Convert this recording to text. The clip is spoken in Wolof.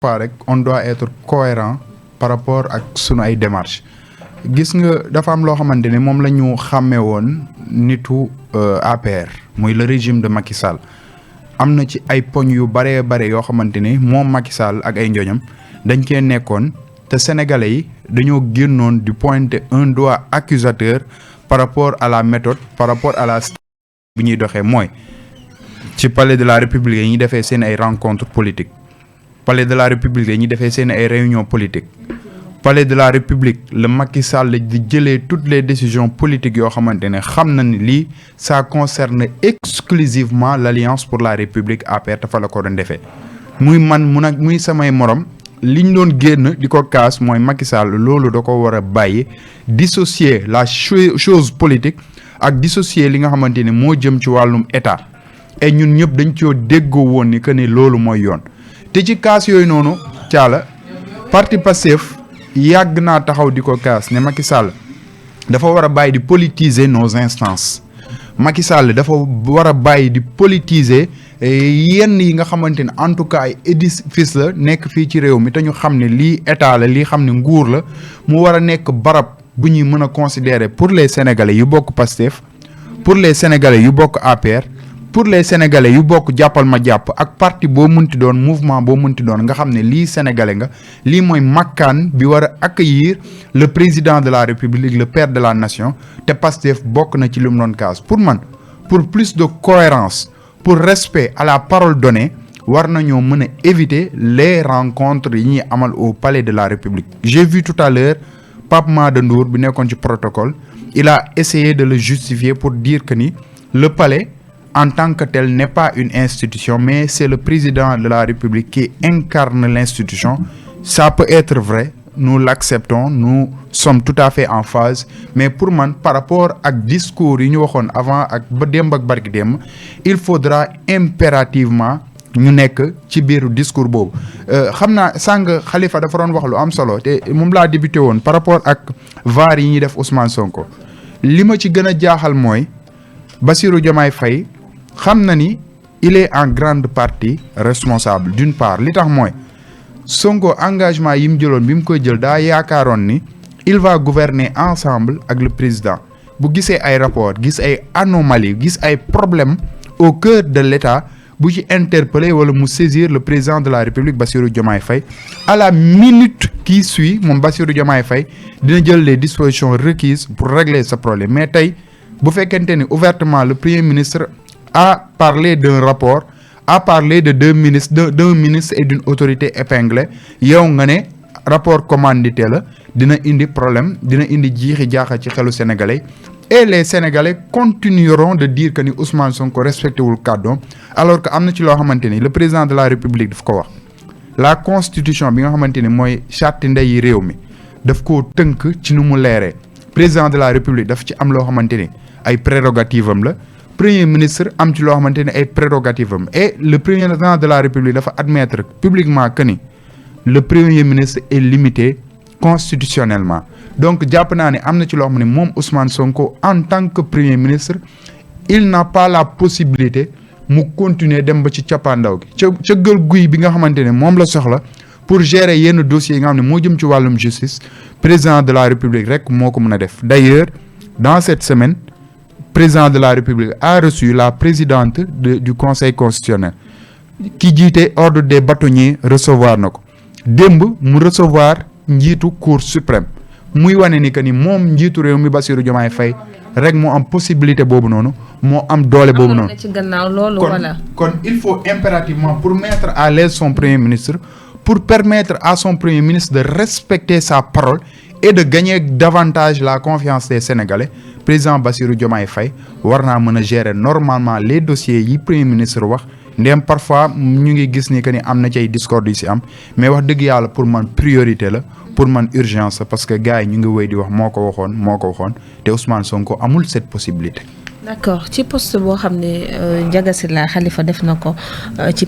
fois rek on doit être cohérent par rapport ak sunu ay démarches gis nga dafa am loo xamante ne moom la ñu xàmmee woon nitu APR muy le régime de Macky Sall am na ci ay poñ yu bare yoo xamante ne moom Macky Sall ak ay njoñam dañ cee nekkoon te sénégalais yi dañoo génnoon di pointer un doigt accusateur par rapport à la méthode par rapport à la bi ñuy doxee mooy ci palais de la république yi ñuy defee seen ay rencontres politiques palais de la république yi ñuy defee seen ay réunions politiques palais de la république le Macky Sall di jëlee toutes les décisions politiques yoo xamante ne xam na ni lii ça concerne exclusivement l'Alliance pour la République APR te fa la ko doon defee muy man muy samay morom liñ doon génn di ko kaas mooy Macky Sall loolu da ko war a bàyyi dissocier la chose politique ak dissocier li nga xamante ne moo jëm ci wàllum état et ñun ñëpp dañ coo déggoo woon ni que ne loolu mooy yoon te ci kaas yooyu noonu caala parti Pastef yàgg naa taxaw di ko kaas ne Macky Sall dafa war a bàyyi di politiser nos instances Macky Sall dafa war a bàyyi di politiser yenn yi nga xamante ne en tout cas ay édifice la nekk fii ci réew mi te ñu xam ne lii état la lii xam ne nguur la mu war a nekk barab bu ñuy mën a considérer pour les sénégalais yu bokk Pastef pour les sénégalais yu bokk APR pour les sénégalais yu bokk jàppal ma jàpp ak parti boo munti doon mouvement boo munti doon nga xam ne lii sénégalais nga lii mooy makkaan bi war a accueillir le président de la république le père de la nation te Pastef bokk na ci li mu doon kaas pour man pour plus de cohérence pour respect à la parole donnée war nañoo mën a éviter les rencontres yi ñuy amal au palais de la république j'ai vu tout à l'heure Pape Mada Ndour bi nekkoon ci protocole il a essayé de le justifier pour dire que ni le palais en tant que tel n'est pas une institution mais c'est le président de la République qui incarne l'institution ça peut être vrai nous l'acceptons nous sommes tout à fait en phase mais pour man par rapport ak discours yi ñu waxoon avant ak ba démb ak barki démb il faudra impérativement ñu nekk ci biiru discours boobu xam naa sàng Khalifa dafa doon wax lu am solo te moom laa débuté woon par rapport ak VAR yi ñuy def Ousmane Sonko li ma ci gën a jaaxal mooy Bassirou Diomaye Faye xam na ni il est en grande partie responsable d'une part li tax mooy Sonko engagement yi mu jëloon bi mu koy jël daa yaakaaroon ni il va gouverner ensemble ak le président bu gisee ay rapport gis ay anomalies gis ay problèmes au cœur de l'État bu ci interpeller wala mu saisir le président de la République Bassirou Diomaye Faye à la minute qui suit moom Bassirou Diomaye Faye dina jël les dispositions requises pour régler ce problème mais tey bu fekkente ni ouvertement le premier ministre a parlé d'un rapport a parlé de deux ministres d'un ministre et d'une autorité épinglée yow nga ne rapport commandité la dina indi problème dina indi jiixi jaaxa ci xelu sénégalais et les sénégalais continueront de dire que ni Ousmane Sonko respecté wul kàddoom alors que am na ci loo xamante ni le président de la République daf ko wax la constitution bi nga xamante ni mooy charte ndeyi réew mi daf koo tënk ci nu mu leeree président de la République daf ci am loo xamante ni ay prérogative am la premier ministre am ci loo xamante ne ay prérogative am et le président de la République dafa admettre publiquement que ni le premier ministre est limité constitutionnellement donc jàpp naa ne am na ci loo xam ne moom Ousmane Sonko en tant que premier ministre il n'a pas la possibilité mu continuer dem ba ci cappaandaw gi ca gël guy bi nga xamante ne moom la soxla pour gérer yenn dossiers yi nga xam ne moo jëm ci wàllum justice président de la République rek moo ko mën a def d'ailleurs dans cette semaine président de la République a reçu la présidente du Conseil constitutionnel ki jiite ordre des bâtonniers recevoir na ko démb mu recevoir njiitu Cour suprême muy wane ni que ni moom njiitu réew mi Bassirou Diomaye Faye rek moo am possibilité boobu noonu moo am doole boobu noonu kon il faut impérativement pour mettre à l'aise son premier ministre pour permettre à son premier ministre de respecter sa parole et de gagner davantage la confiance des Sénégalais président Bassirou Diomaye Faye war naa mën a gérer normalement les dossiers yi premier ministre wax ndem parfois ñu ngi gis ni que ni am na ci ay discorde yu si am mais wax dëgg yàlla pour man priorité la pour man urgence parce que gars yi ñu ngi wéy di wax moo ko waxoon te Ousmane Sonko amul cette possibilité. D'accord ci poste boo xam ne Ndiaga Sylla Khalifa def na ko ci